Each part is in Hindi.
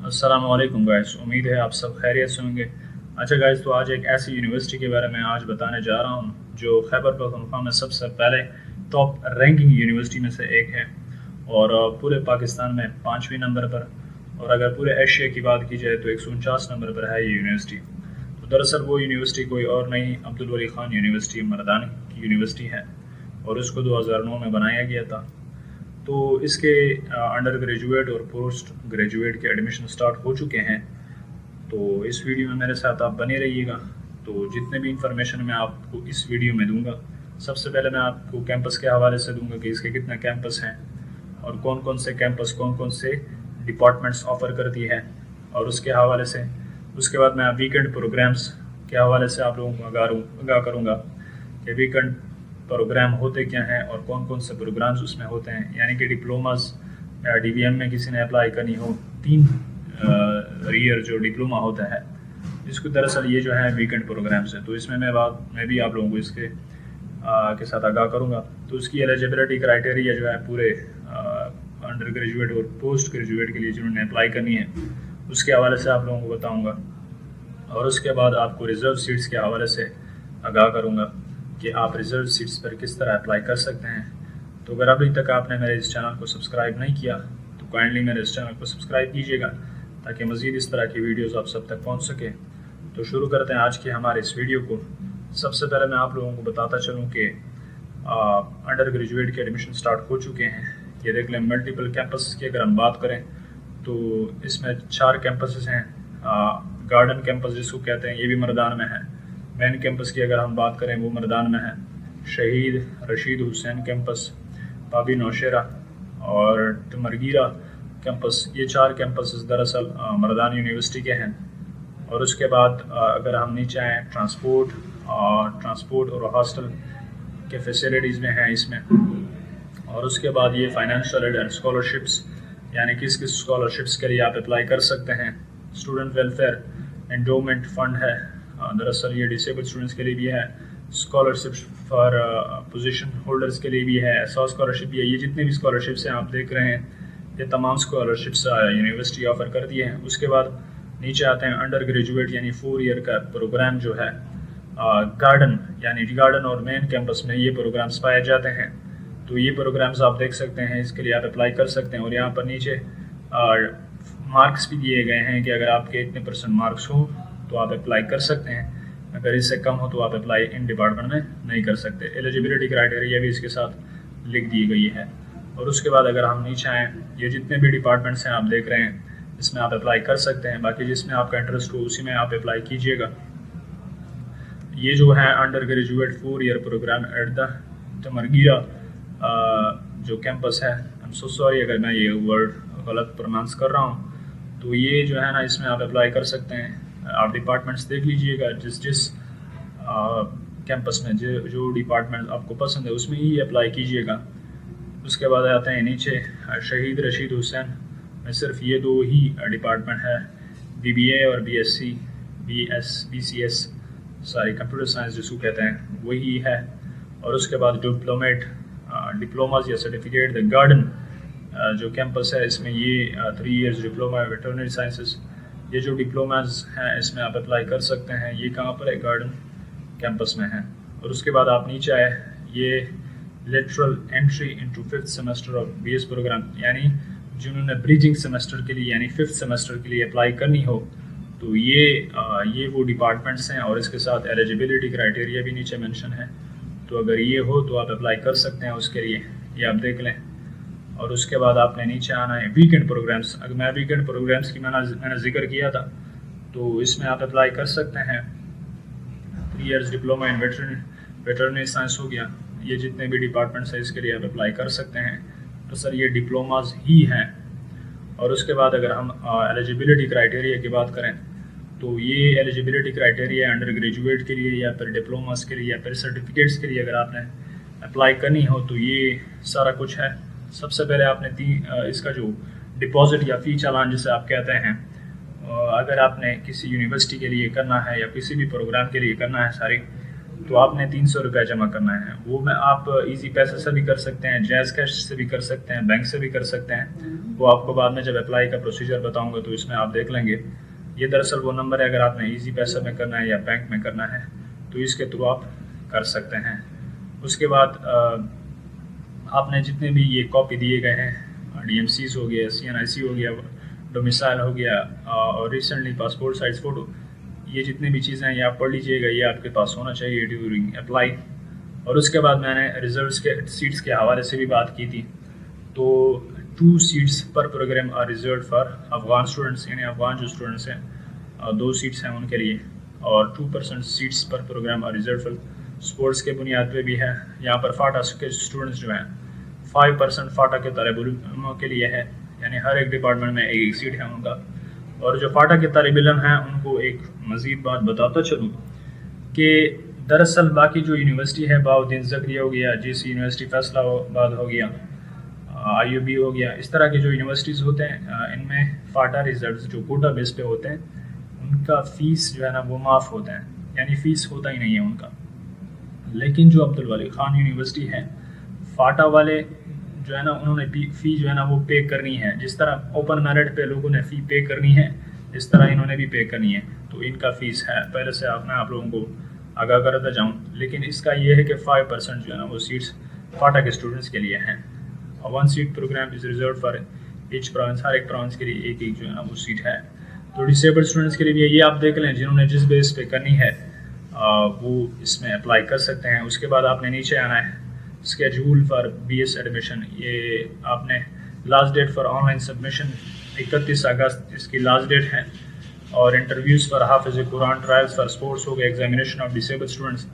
अस्सलाम वालेकुम गाइस, उम्मीद है आप सब खैरियत से होंगे। अच्छा गाइस, तो आज एक ऐसी यूनिवर्सिटी के बारे में आज बताने जा रहा हूँ जो खैबर पख्तूनख्वा में सबसे पहले टॉप रैंकिंग यूनिवर्सिटी में से एक है और पूरे पाकिस्तान में 5वें नंबर पर। और अगर पूरे एशिया की बात की जाए तो 149 नंबर पर है ये यूनिवर्सिटी। तो दरअसल वो यूनिवर्सिटी कोई और नहीं, अब्दुल वली खान यूनिवर्सिटी मरदानी की यूनिवर्सिटी है और इसको 2009 में बनाया गया था। तो इसके अंडर ग्रेजुएट और पोस्ट ग्रेजुएट के एडमिशन स्टार्ट हो चुके हैं। तो इस वीडियो में मेरे साथ आप बने रहिएगा। तो जितने भी इंफॉर्मेशन मैं आपको इस वीडियो में दूंगा, सबसे पहले मैं आपको कैंपस के हवाले से दूंगा कि इसके कितने कैंपस हैं और कौन कौन से कैंपस कौन कौन से डिपार्टमेंट्स ऑफर करती है और उसके हवाले से। उसके बाद मैं वीकेंड प्रोग्राम्स के हवाले से आप लोगों को आगाह करूँगा कि वीकेंड प्रोग्राम होते क्या हैं और कौन कौन से प्रोग्राम्स उसमें होते हैं। यानी कि डिप्लोमास या डीवीएम में किसी ने अप्लाई करनी हो, 3 ईयर जो डिप्लोमा होता है, इसको दरअसल ये जो है वीकेंड प्रोग्राम्स है। तो इसमें मैं भी आप लोगों को इसके के साथ आगाह करूँगा। तो उसकी एलिजिबिलिटी क्राइटेरिया जो है पूरे अंडर ग्रेजुएट और पोस्ट ग्रेजुएट के लिए जिन्होंने अप्लाई करनी है उसके हवाले से आप लोगों को बताऊँगा। और उसके बाद आपको रिजर्व सीट्स के हवाले से आगाह करूँगा कि आप रिजर्व सीट्स पर किस तरह अप्लाई कर सकते हैं। तो अगर अभी तक आपने मेरे इस चैनल को सब्सक्राइब नहीं किया तो काइंडली मेरे इस चैनल को सब्सक्राइब कीजिएगा ताकि मज़ीद इस तरह की वीडियोस आप सब तक पहुंच सके। तो शुरू करते हैं आज के हमारे इस वीडियो को। सबसे पहले मैं आप लोगों को बताता चलूँ कि अंडर ग्रेजुएट के एडमिशन स्टार्ट हो चुके हैं। ये देख लें, मल्टीपल कैंपस की अगर हम बात करें तो इसमें 4 कैंपसेस हैं। गार्डन कैंपस जिसको कहते हैं ये भी मरदान में है। मेन कैंपस की अगर हम बात करें वो मरदान में है। शहीद रशीद हुसैन कैंपस, पाबी नौशेरा और टमरगीरा कैंपस, ये 4 कैंपस दरअसल मरदान यूनिवर्सिटी के हैं। और उसके बाद अगर हम नीचे आएँ, ट्रांसपोर्ट और हॉस्टल के फैसिलिटीज़ में हैं इसमें। और उसके बाद ये फाइनेंशियल एड एंड स्कॉलरशिप्स, यानी किस किस स्कॉलरशिप्स के लिए आप अप्लाई कर सकते हैं। स्टूडेंट वेलफेयर एंडोमेंट फंड है, दरअसल ये डिसेबल्ड स्टूडेंट्स के लिए भी है। स्कॉलरशिप फॉर पोजीशन होल्डर्स के लिए भी है, ऐसा स्कॉलरशिप भी है। ये जितने भी स्कॉलरशिप्स हैं आप देख रहे हैं, ये तमाम स्कॉलरशिप्स यूनिवर्सिटी ऑफर करती है। उसके बाद नीचे आते हैं अंडर ग्रेजुएट यानी 4 ईयर का प्रोग्राम जो है। गार्डन और मेन कैंपस में ये प्रोग्राम्स पाए जाते हैं। तो ये प्रोग्राम्स आप देख सकते हैं, इसके लिए आप अप्लाई कर सकते हैं। और यहाँ पर नीचे मार्क्स भी दिए गए हैं कि अगर आपके इतने % मार्क्स हो तो आप अप्लाई कर सकते हैं, अगर इससे कम हो तो आप अप्लाई इन डिपार्टमेंट में नहीं कर सकते। एलिजिबिलिटी क्राइटेरिया भी इसके साथ लिख दी गई है। और उसके बाद अगर हम नीचे आएँ, ये जितने भी डिपार्टमेंट्स हैं आप देख रहे हैं, इसमें आप अप्लाई कर सकते हैं। बाकी जिसमें आपका इंटरेस्ट हो उसी में आप अप्लाई कीजिएगा। ये जो है undergraduate 4 year programme at the टमरगीरा जो कैंपस है, आई एम सो सॉरी अगर मैं ये वर्ड गलत प्रोनाउंस कर रहा हूँ। तो ये जो है ना, इसमें आप अप्लाई कर सकते हैं। आप डिपार्टमेंट्स देख लीजिएगा, जिस कैंपस में जो डिपार्टमेंट आपको पसंद है उसमें ही अप्लाई कीजिएगा। उसके बाद आते हैं नीचे, शहीद रशीद हुसैन में सिर्फ ये 2 ही डिपार्टमेंट है, BBA और BSc, BCS कंप्यूटर साइंस जिसको कहते हैं वही है। और उसके बाद डिप्लोमाज या सर्टिफिकेट द गार्डन जो कैंपस है, इसमें ये 3 इयर्स डिप्लोमा वेटरनरी साइंसेस, ये जो डिप्लोमाज हैं इसमें आप अप्लाई कर सकते हैं। ये कहाँ पर है? गार्डन कैंपस में है। और उसके बाद आप नीचे आए, ये lateral entry into 5th semester of BS program, यानी जिन्होंने ब्रिजिंग सेमेस्टर के लिए यानी 5th सेमेस्टर के लिए अप्लाई करनी हो तो ये वो डिपार्टमेंट्स हैं। और इसके साथ एलिजिबिलिटी क्राइटेरिया भी नीचे मेंशन है। तो अगर ये हो तो आप अप्लाई कर सकते हैं उसके लिए, ये आप देख लें। और उसके बाद आपने नीचे आना है वीकेंड प्रोग्राम्स। अगर मैं वीकेंड प्रोग्राम्स की मैंने जिक्र किया था, तो इसमें आप अप्लाई कर सकते हैं। 3 years diploma in veterinary science हो गया। ये जितने भी डिपार्टमेंट्स हैं इसके लिए आप अप्लाई कर सकते हैं। तो सर ये डिप्लोमाज ही हैं। और उसके बाद अगर हम एलिजिबिलिटी क्राइटेरिया की बात करें तो ये एलिजिबिलिटी क्राइटेरिया अंडर ग्रेजुएट के लिए या फिर डिप्लोमास के लिए या फिर सर्टिफिकेट्स के लिए अगर आपने अप्लाई करनी हो तो ये सारा कुछ है। सबसे पहले आपने इसका जो डिपॉजिट या फ़ी चालान जिसे आप कहते हैं, अगर आपने किसी यूनिवर्सिटी के लिए करना है या किसी भी प्रोग्राम के लिए करना है सारी, तो आपने 300 रुपया जमा करना है। वो मैं आप इजी पैसे से भी कर सकते हैं, जैज़ कैश से भी कर सकते हैं, बैंक से भी कर सकते हैं। वो आपको बाद में जब अप्लाई का प्रोसीजर बताऊंगा तो इसमें आप देख लेंगे। ये दरअसल वो नंबर है, अगर आपने इजी पैसे में करना है या बैंक में करना है तो इसके थ्रू आप कर सकते हैं। उसके बाद आपने जितने भी ये कॉपी दिए गए हैं, DMCs हो गया, CNIC हो गया, डोमिसाइल हो गया और रिसेंटली पासपोर्ट साइज फ़ोटो, ये जितनी भी चीज़ें हैं ये आप पढ़ लीजिएगा, ये आपके पास होना चाहिए ड्यूरिंग अप्लाई। और उसके बाद मैंने रिजल्ट्स के सीट्स के हवाले से भी बात की थी। तो 2 सीट्स पर program are reserve for Afghan students, यानी अफगान जो स्टूडेंट्स हैं 2 सीट्स हैं उनके लिए, और 2% सीट्स पर program are reserve for sports के बुनियाद पे भी है। यहाँ पर फाटा के स्टूडेंट्स जो हैं 5% फाटा के तालिब इल्मों के लिए है, यानी हर एक डिपार्टमेंट में एक सीट है उनका। और जो फाटा के तालिब इल्म हैं उनको एक मज़ीद बात बताता चलूँ कि दरअसल बाकी जो यूनिवर्सिटी है, बाउद्दीन ज़करिया हो गया, JC यूनिवर्सिटी फैसलाबाद हो गया, IUB हो गया, इस तरह के जो यूनिवर्सिटीज़ होते हैं इनमें फ़ाटा रिजल्ट्स जो कोटा बेस पे होते हैं उनका फ़ीस जो है ना वो माफ़ होता है, यानी फ़ीस होता ही नहीं है उनका। लेकिन जो अब्दुल वली ख़ान यूनिवर्सिटी है, फ़ाटा वाले जो है ना उन्होंने फ़ी जो है ना वो पे करनी है। जिस तरह ओपन मेरिट पे लोगों ने फ़ी पे करनी है, इस तरह इन्होंने भी पे करनी है। तो इनका फ़ीस है, पहले से मैं आप लोगों को आगाह करता जाऊँ। लेकिन इसका ये है कि 5% जो है ना वो सीट्स फ़ाटा के स्टूडेंट्स के लिए हैं। 1 seat programme is reserve for each province, हर एक प्रोविंस के लिए एक एक जो है ना वो सीट है। तो डिसेबल्ड स्टूडेंट्स के लिए भी ये आप देख लें, जिन्होंने जिस बेस पे करनी है वो इसमें अप्लाई कर सकते हैं। उसके बाद आपने नीचे आना है, स्केड्यूल फॉर BS एडमिशन, ये आपने last date for online submission 31 अगस्त इसकी लास्ट डेट है। और इंटरव्यूज़ फॉर हाफिज़ कुरान, ट्रायल्स फॉर स्पोर्ट्स हो गए, एग्जामिनेशन ऑफ डिसेबल्ड स्टूडेंट्स,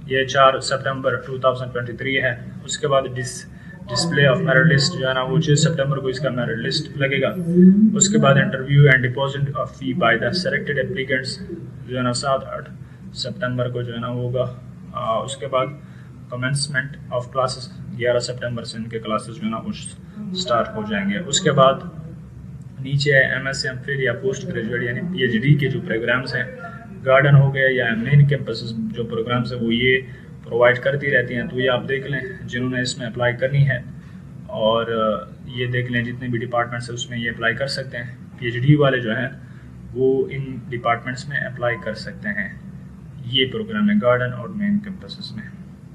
ये 4 सितंबर 2023 है। उसके बाद डिस्प्ले ऑफ मेरिट लिस्ट जो है ना वो 6 सितंबर को इसका मेरिट लिस्ट लगेगा। उसके बाद interview and deposit of fee by the selected applicants जो है ना 7-8 सितंबर को जो है ना होगा। उसके बाद कमेंसमेंट ऑफ क्लासेस 11 सितंबर से इनके क्लासेस जो है ना वो स्टार्ट हो जाएंगे। उसके बाद नीचे है MSc MPhil या पोस्ट ग्रेजुएट यानी PhD के जो प्रोग्राम्स हैं, गार्डन हो गए या मेन कैंपस जो प्रोग्राम्स है वो ये प्रोवाइड करती रहती हैं। तो ये आप देख लें जिन्होंने इसमें अप्लाई करनी है, और ये देख लें जितने भी डिपार्टमेंट्स हैं उसमें ये अप्लाई कर सकते हैं। PhD वाले जो हैं वो इन डिपार्टमेंट्स में अप्लाई कर सकते हैं। ये प्रोग्राम है गार्डन और मेन कैंपस में।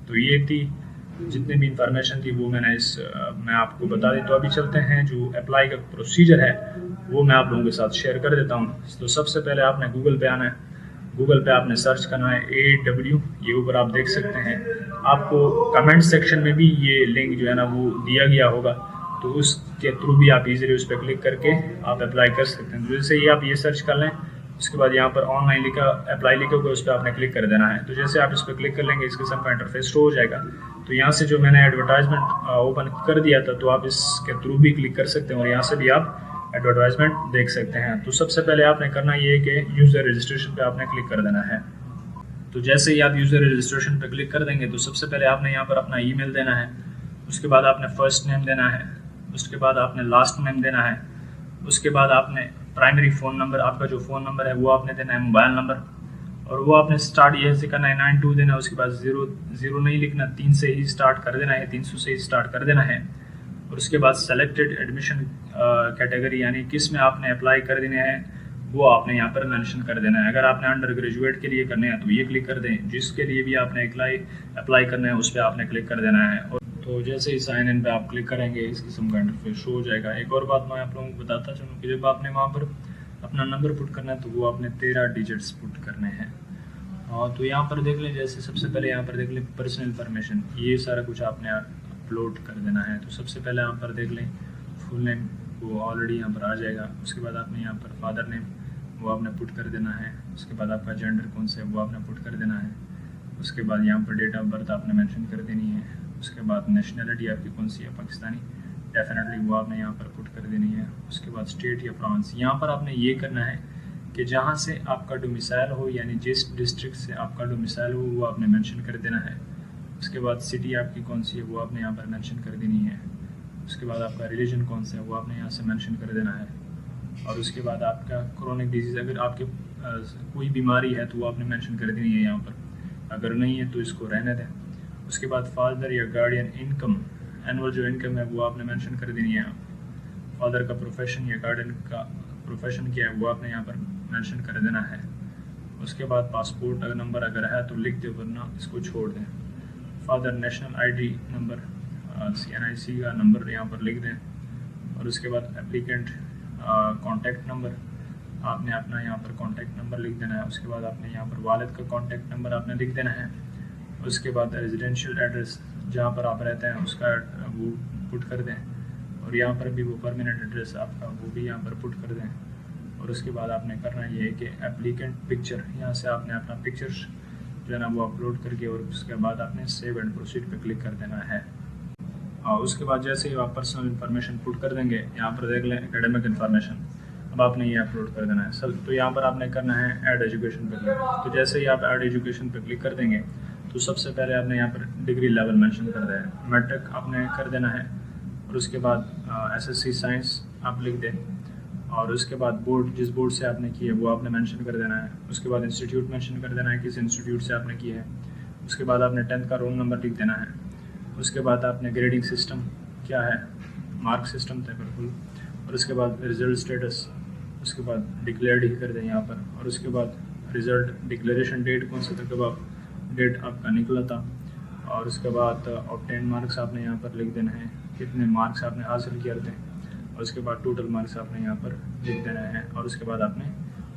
तो ये थी जितने भी इंफॉर्मेशन थी वो मैं आपको बता दी। तो अभी चलते हैं जो अप्लाई का प्रोसीजर है वो मैं आप लोगों के साथ शेयर कर देता हूँ। तो सबसे पहले आपने गूगल पे आना है, गूगल पे आपने सर्च करना है AW, ये ऊपर आप देख सकते हैं। आपको कमेंट सेक्शन में भी ये लिंक जो है ना वो दिया गया होगा, तो उसके थ्रू भी आप इजीली उस पर क्लिक करके आप अप्लाई कर सकते हैं। तो जैसे ही आप ये सर्च कर लें, उसके बाद यहाँ पर ऑनलाइन लिखा अप्लाई लिखा होगा, उस पर आपने क्लिक कर देना है। तो जैसे आप इस पर क्लिक कर लेंगे इस किस्म का इंटरफेस शो हो जाएगा। तो यहाँ से जो मैंने एडवर्टाइजमेंट ओपन कर दिया था, तो आप इसके थ्रू भी क्लिक कर सकते हैं और यहाँ से भी आप एडवर्टाइजमेंट देख सकते हैं। तो सबसे पहले आपने करना ये है कि यूज़र रजिस्ट्रेशन पे आपने क्लिक कर देना है। तो जैसे ही आप यूज़र रजिस्ट्रेशन पे क्लिक कर देंगे तो सबसे पहले आपने यहाँ पर अपना ईमेल देना है, उसके बाद आपने फर्स्ट नेम देना है, उसके बाद आपने लास्ट नेम देना है, उसके बाद आपने प्राइमरी फ़ोन नंबर, आपका जो फ़ोन नंबर है वो आपने देना है, मोबाइल नंबर, और वो आपने स्टार्ट ये से करना है 92 देना है। उसके बाद 00 नहीं लिखना, 3 से ही स्टार्ट कर देना है, 300 से ही स्टार्ट कर देना है। और उसके बाद सेलेक्टेड एडमिशन कैटेगरी यानी किस में आपने अप्लाई कर देने हैं वो आपने यहाँ पर मेंशन कर देना है। अगर आपने अंडर ग्रेजुएट के लिए करने हैं तो ये क्लिक कर दें, जिसके लिए भी आपने अप्लाई करना है उस पर आपने क्लिक कर देना है। और तो जैसे ही साइन इन पे आप क्लिक करेंगे इस किस्म का इंटरफेस शो हो जाएगा। एक और बात मैं आप लोगों को बताता चलूँ कि जब आपने वहाँ पर अपना नंबर पुट करना है तो वो आपने 13 डिजिट्स पुट करने हैं। तो यहाँ पर देख लें, जैसे सबसे पहले यहाँ पर देख लें पर्सनल इन्फॉर्मेशन, ये सारा कुछ आपने अपलोड कर देना है। तो सबसे पहले यहाँ पर देख लें फुल नेम, वो ऑलरेडी यहाँ पर आ जाएगा। उसके बाद आपने यहाँ पर फादर नेम वो आपने पुट कर देना है। उसके बाद आपका जेंडर कौन सा है वो आपने पुट कर देना है। उसके बाद यहाँ पर डेट ऑफ बर्थ आपने मेंशन कर देनी है। उसके बाद नेशनलिटी आपकी कौन सी है, पाकिस्तानी डेफिनेटली वो आपने यहाँ पर पुट कर देनी है। उसके बाद स्टेट या प्रोविंस, यहाँ पर आपने ये करना है कि जहाँ से आपका डोमिसाइल हो यानी जिस डिस्ट्रिक्ट से आपका डोमिसाइल हो वो आपने मेंशन कर देना है। उसके बाद सिटी आपकी कौन सी है वो आपने यहाँ पर मेंशन कर देनी है। उसके बाद आपका रिलीजन कौन सा है वो आपने यहाँ से मेंशन कर देना है। और उसके बाद आपका क्रोनिक डिजीज़, अगर आपके कोई बीमारी है तो वो आपने मेंशन कर देनी है यहाँ पर। अगर नहीं है तो इसको रहने दें। उसके बाद फादर या गार्डियन इनकम, एनुअल जो इनकम है वो आपने मेंशन कर देनी है। फादर का प्रोफेशन या गार्डियन का प्रोफेशन क्या है वो आपने यहाँ पर मेंशन कर देना है। उसके बाद पासपोर्ट अगर नंबर अगर है तो लिख दे, वरना इसको छोड़ दें। Father national ID number, CNIC का नंबर यहाँ पर लिख दें। और उसके बाद एप्लीकेंट कॉन्टैक्ट नंबर आपने अपना यहाँ पर कॉन्टैक्ट नंबर लिख देना है। उसके बाद आपने यहाँ पर वालिद का कॉन्टैक्ट नंबर आपने लिख देना है। उसके बाद रेजिडेंशियल एड्रेस जहाँ पर आप रहते हैं उसका वो पुट कर दें, और यहाँ पर भी वो परमानेंट एड्रेस आपका वो भी यहाँ पर पुट कर दें। और उसके बाद आपने करना ये है कि एप्लीकेंट पिक्चर, यहाँ से आपने अपना पिक्चर जो है ना वो अपलोड करके, और उसके बाद आपने सेव एंड प्रोसीड पे क्लिक कर देना है। और उसके बाद जैसे ही आप पर्सनल इन्फॉर्मेशन पुट कर देंगे, यहाँ पर देख लें एकेडमिक इन्फॉर्मेशन, अब आपने ये अपलोड कर देना है सर। तो यहाँ पर आपने करना है ऐड एजुकेशन पे क्लिक। तो जैसे ही आप ऐड एजुकेशन पे क्लिक कर देंगे तो सबसे पहले आपने यहाँ पर डिग्री लेवल मेंशन कर दिया है, मैट्रिक आपने कर देना है। और उसके बाद SSC साइंस आप लिख दें, और उसके बाद बोर्ड, जिस बोर्ड से आपने की है वो आपने मेंशन कर देना है। उसके बाद इंस्टीट्यूट मेंशन कर देना है, किस इंस्टीट्यूट से आपने की है। उसके बाद आपने 10th का रोल नंबर लिख देना है। उसके बाद आपने ग्रेडिंग सिस्टम क्या है, मार्क सिस्टम था बिल्कुल। और उसके बाद रिजल्ट स्टेटस, उसके बाद डिक्लेयर्ड ही कर दें यहाँ पर। और उसके बाद रिजल्ट डिक्लेरेशन डेट कौन सा था, कब आप डेट आपका निकला था। और उसके बाद ऑब्टेन मार्क्स आपने यहाँ पर लिख देना है, कितने मार्क्स आपने हासिल किए थे। और उसके बाद टोटल मार्क्स आपने यहाँ पर लिख देना है। और उसके बाद आपने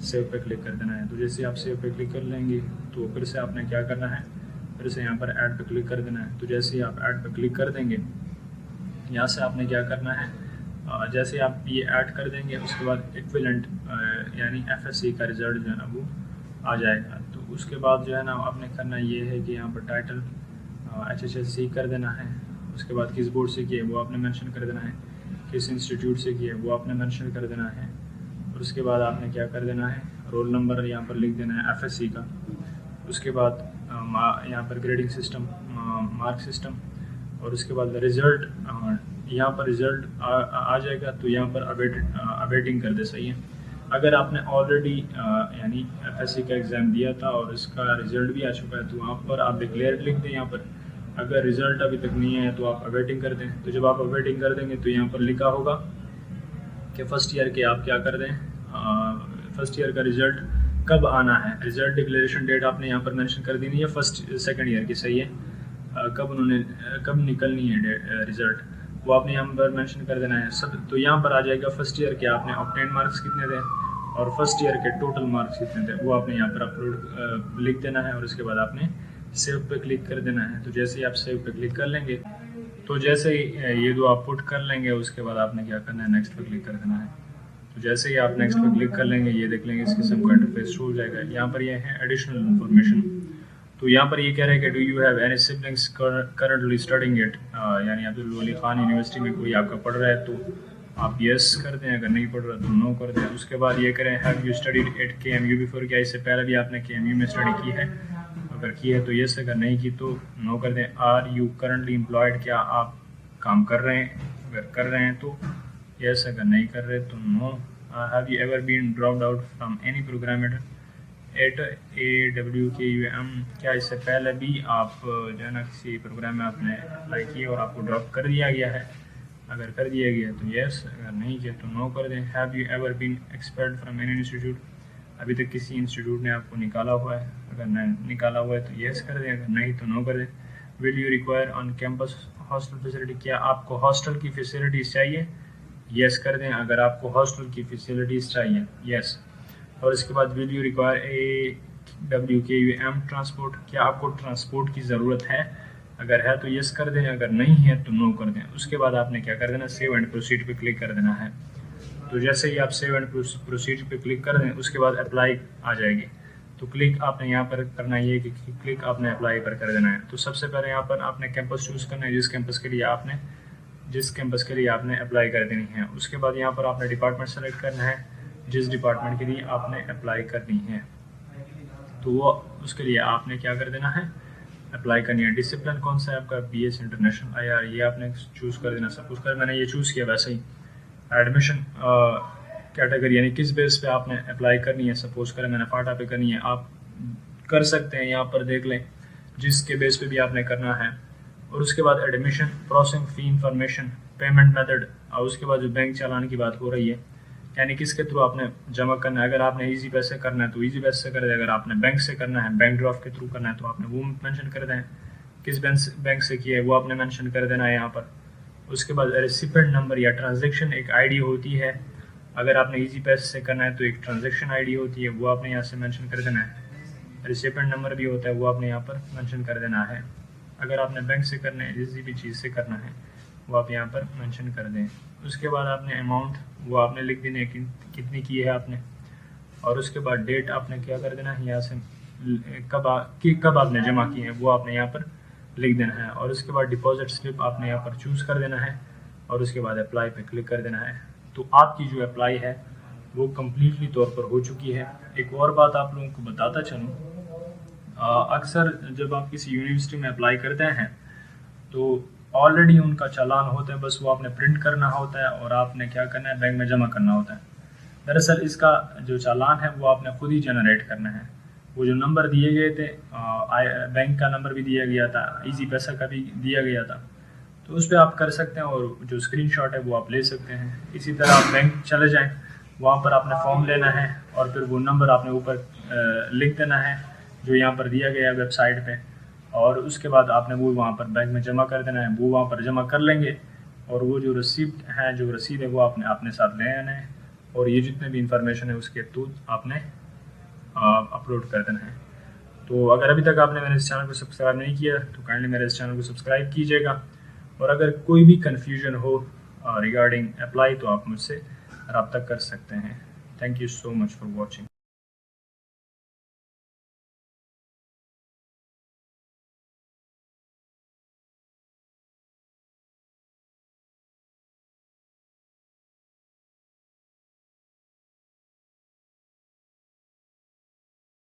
सेव पे क्लिक कर देना है। तो जैसे आप सेव पे क्लिक कर लेंगे तो फिर से आपने क्या करना है, फिर से यहाँ पर ऐड पे क्लिक कर देना है। तो जैसे ही आप ऐड पे क्लिक कर देंगे, यहाँ से आपने क्या करना है, जैसे आप ये ऐड कर देंगे उसके बाद इक्विवेलेंट यानी FSC का रिजल्ट जो है ना वो आ जाएगा। तो उसके बाद जो है ना आपने करना ये है कि यहाँ पर टाइटल HSLC कर देना है। उसके बाद किस बोर्ड से किए वो आपने मेंशन कर देना है, किस इंस्टीट्यूट से किए वो आपने मेंशन कर देना है। और उसके बाद आपने क्या कर देना है, रोल नंबर यहाँ पर लिख देना है FSC का। उसके बाद यहाँ पर ग्रेडिंग सिस्टम, मार्क सिस्टम। और उसके बाद रिज़ल्ट, यहाँ पर रिज़ल्ट आ जाएगा तो यहाँ पर अवेटिंग कर दे, सही है। अगर आपने ऑलरेडी यानी FSC का एग्ज़ाम दिया था और इसका रिज़ल्ट भी आ चुका है तो वहाँ पर आप डिक्लेयर लिख दें यहाँ पर। अगर रिज़ल्ट अभी तक नहीं है तो आप अवेटिंग कर दें। तो जब आप अवेटिंग कर देंगे तो यहाँ पर लिखा होगा कि फ़र्स्ट ईयर के आप क्या कर दें, फर्स्ट ईयर का रिज़ल्ट कब आना है। रिज़ल्ट डिक्लेरेशन डेट आपने यहाँ पर मेंशन कर देनी है फर्स्ट सेकंड ईयर की, सही है। कब निकलनी है रिज़ल्ट वो आपने यहाँ पर मेंशन कर देना है सब। तो यहाँ पर आ जाएगा फर्स्ट ईयर के आपने ऑब्टेन मार्क्स कितने थे और फर्स्ट ईयर के टोटल मार्क्स कितने थे वो आपने यहाँ पर अपलोड लिख देना है। और उसके बाद आपने सेव पे क्लिक कर देना है। तो जैसे ही आप सेव पे क्लिक कर लेंगे, तो जैसे ही ये दो आप पुट कर लेंगे उसके बाद आपने क्या करना है, नेक्स्ट पे क्लिक कर देना है। तो जैसे ही आप नेक्स्ट पे क्लिक कर लेंगे ये देख लेंगे इस किस्म का इंटरफेस शो हो जाएगा। यहाँ पर ये है एडिशनल इन्फॉर्मेशन। तो यहाँ पर ये कह रहे हैं कि do you have any siblings currently studying it, यानी अब्दुल वली खान यूनिवर्सिटी में कोई आपका पढ़ रहा है तो आप यस कर दें, अगर नहीं पढ़ रहा तो नो कर दें। उसके बाद ये करें have you studied at KMU before, क्या इससे पहले भी आपने KMU में स्टडी की है, अगर की है तो यस, अगर नहीं की तो नो कर दें। आर यू करंटली एम्प्लॉयड, क्या आप काम कर रहे हैं, अगर कर रहे हैं तो यस, अगर नहीं कर रहे तो no. Have you ever been dropped out from any program at AWKUM, क्या इससे पहले भी आप जो है ना किसी प्रोग्राम में आपने अप्लाई किया और आपको ड्रॉप कर दिया गया है, अगर कर दिया गया तो यस, अगर नहीं किया तो नो कर दें। Have you ever been expelled from any institute, अभी तक किसी इंस्टीट्यूट ने आपको निकाला हुआ है, अगर नहीं निकाला हुआ है तो यस कर दें, अगर नहीं तो नो कर दें। Will you require on campus hostel facility, क्या आपको हॉस्टल की फैसिलिटीज़ चाहिए, यस कर दें, अगर आपको हॉस्टल की फैसिलिटीज़ चाहिए यस। और इसके बाद will you require AWKUM transport, क्या आपको ट्रांसपोर्ट की ज़रूरत है, अगर है तो यस कर दें, अगर नहीं है तो नो कर दें। उसके बाद आपने क्या कर देना, सेव एंड प्रोसीड पे क्लिक कर देना है। तो जैसे ही आप सेव एंड प्रोसीड पे क्लिक कर दें उसके बाद अप्लाई आ जाएगी। तो क्लिक आपने यहाँ पर करना ये कि क्लिक आपने अप्लाई पर कर देना है। तो सबसे पहले यहाँ पर आपने कैंपस चूज़ करना है, जिस कैंपस के लिए आपने अप्लाई कर देनी है। उसके बाद यहाँ पर आपने डिपार्टमेंट सेलेक्ट करना है, जिस डिपार्टमेंट के लिए आपने अप्लाई करनी है, तो वो उसके लिए आपने क्या कर देना है, अप्लाई करनी है। डिसिप्लिन कौन सा है आपका, BS इंटरनेशनल IR, ये आपने चूज़ कर देना। सपोज कर मैंने ये चूज़ किया, वैसे ही एडमिशन कैटेगरी यानी किस बेस पे आपने अप्लाई करनी है, सपोज करें मैंने फाटा पे करनी है, आप कर सकते हैं यहाँ पर देख लें जिसके बेस पे भी आपने करना है। और उसके बाद admission, processing fee information, payment method, और उसके बाद जो बैंक चालान की बात हो रही है, यानी किसके थ्रू आपने जमा करना है। अगर आपने इजी पैसे करना है तो इजी पैसे से कर दें, अगर आपने बैंक से करना है, बैंक ड्राफ्ट के थ्रू करना है तो आपने वो मेंशन कर दें, किस बैंक से किया है वो आपने मेंशन कर देना है यहाँ पर। उसके बाद रेसिपेंट नंबर या ट्रांजैक्शन एक आईडी होती है, अगर आपने इजी पैसे से करना है तो एक ट्रांजैक्शन आईडी होती है, वो आपने यहाँ से मेंशन कर देना है। रेसिपेंट नंबर भी होता है, वो आपने यहाँ पर मेंशन कर देना है। अगर आपने बैंक से करना है, किसी भी चीज़ से करना है, वो आप यहाँ पर मेंशन कर दें। उसके बाद आपने अमाउंट वो आपने लिख देना है कितनी की है आपने, और उसके बाद डेट आपने क्या कर देना है, यहाँ से कब आपने जमा की है वो आपने यहाँ पर लिख देना है। और उसके बाद डिपॉजिट स्लिप आपने यहाँ पर चूज़ कर देना है, और उसके बाद अप्लाई पे क्लिक कर देना है। तो आपकी जो अप्लाई है वो कम्प्लीटली तौर पर हो चुकी है। एक और बात आप लोगों को बताता चलूँ, अक्सर जब आप किसी यूनिवर्सिटी में अप्लाई करते हैं तो ऑलरेडी उनका चालान होता है, बस वो आपने प्रिंट करना होता है और आपने क्या करना है, बैंक में जमा करना होता है। दरअसल इसका जो चालान है वो आपने खुद ही जनरेट करना है। वो जो नंबर दिए गए थे, बैंक का नंबर भी दिया गया था, इजी पैसा का भी दिया गया था, तो उस पर आप कर सकते हैं और जो स्क्रीनशॉट है वो आप ले सकते हैं। इसी तरह आप बैंक चले जाएं, वहाँ पर आपने फॉर्म लेना है और फिर वो नंबर आपने ऊपर लिख देना है जो यहाँ पर दिया गया है वेबसाइट पे, और उसके बाद आपने वो वहाँ पर बैंक में जमा कर देना है। वो वहाँ पर जमा कर लेंगे और वो जो रसीद है वो आपने अपने साथ ले आना है, और ये जितने भी इंफॉर्मेशन है उसके थ्रू आपने अपलोड कर देना है। तो अगर अभी तक आपने मेरे इस चैनल को सब्सक्राइब नहीं किया तो काइंडली मेरे इस चैनल को सब्सक्राइब कीजिएगा, और अगर कोई भी कन्फ्यूजन हो रिगार्डिंग अप्लाई तो आप मुझसे रब्ता कर सकते हैं। Thank you so much for watching.